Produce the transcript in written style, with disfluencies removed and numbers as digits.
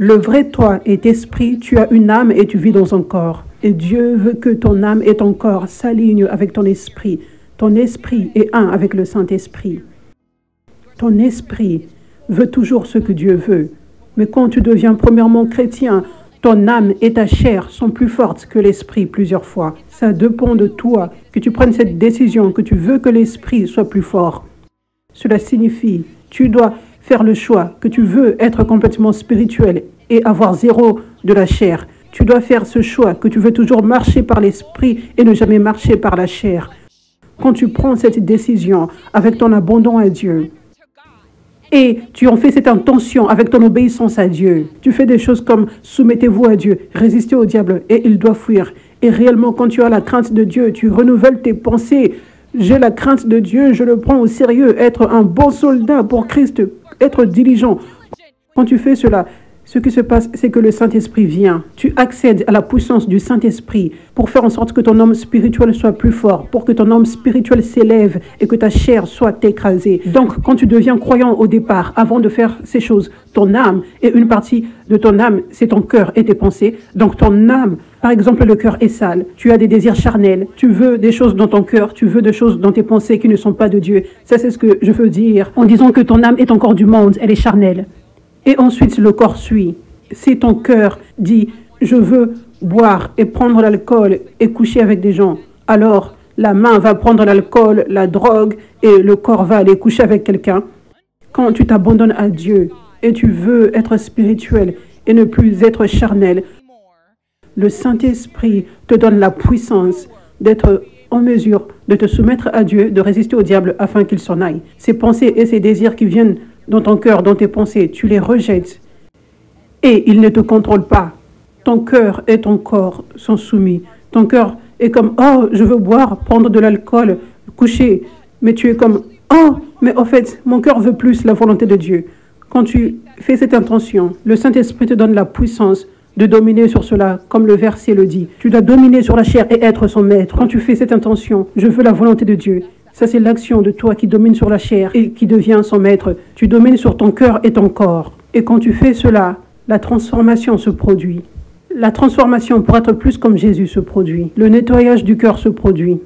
Le vrai toi est esprit, tu as une âme et tu vis dans un corps. Et Dieu veut que ton âme et ton corps s'alignent avec ton esprit. Ton esprit est un avec le Saint-Esprit. Ton esprit veut toujours ce que Dieu veut. Mais quand tu deviens premièrement chrétien, ton âme et ta chair sont plus fortes que l'esprit plusieurs fois. Ça dépend de toi que tu prennes cette décision, que tu veux que l'esprit soit plus fort. Cela signifie, tu dois faire le choix que tu veux être complètement spirituel et avoir zéro de la chair. Tu dois faire ce choix que tu veux toujours marcher par l'esprit et ne jamais marcher par la chair. Quand tu prends cette décision avec ton abandon à Dieu, et tu en fais cette intention avec ton obéissance à Dieu. Tu fais des choses comme soumettez-vous à Dieu, résistez au diable et il doit fuir. Et réellement, quand tu as la crainte de Dieu, tu renouvelles tes pensées. J'ai la crainte de Dieu, je le prends au sérieux. Être un bon soldat pour Christ, être diligent. Quand tu fais cela, ce qui se passe, c'est que le Saint-Esprit vient. Tu accèdes à la puissance du Saint-Esprit pour faire en sorte que ton homme spirituel soit plus fort, pour que ton homme spirituel s'élève et que ta chair soit écrasée. Donc, quand tu deviens croyant au départ, avant de faire ces choses, ton âme et une partie de ton âme, c'est ton cœur et tes pensées. Donc, ton âme, par exemple, le cœur est sale. Tu as des désirs charnels. Tu veux des choses dans ton cœur. Tu veux des choses dans tes pensées qui ne sont pas de Dieu. Ça, c'est ce que je veux dire en disant que ton âme est encore du monde. Elle est charnelle. Et ensuite, le corps suit. Si ton cœur dit « je veux boire et prendre l'alcool et coucher avec des gens », alors la main va prendre l'alcool, la drogue et le corps va aller coucher avec quelqu'un. Quand tu t'abandonnes à Dieu et tu veux être spirituel et ne plus être charnel, le Saint-Esprit te donne la puissance d'être en mesure de te soumettre à Dieu, de résister au diable afin qu'il s'en aille. Ces pensées et ces désirs qui viennent dans ton cœur, dans tes pensées, tu les rejettes et ils ne te contrôlent pas. Ton cœur et ton corps sont soumis. Ton cœur est comme « Oh, je veux boire, prendre de l'alcool, coucher ». Mais tu es comme « Oh, mais en fait, mon cœur veut plus la volonté de Dieu ». Quand tu fais cette intention, le Saint-Esprit te donne la puissance de dominer sur cela, comme le verset le dit. Tu dois dominer sur la chair et être son maître. Quand tu fais cette intention, je veux la volonté de Dieu. Ça, c'est l'action de toi qui domine sur la chair et qui devient son maître. Tu domines sur ton cœur et ton corps. Et quand tu fais cela, la transformation se produit. La transformation pour être plus comme Jésus se produit. Le nettoyage du cœur se produit.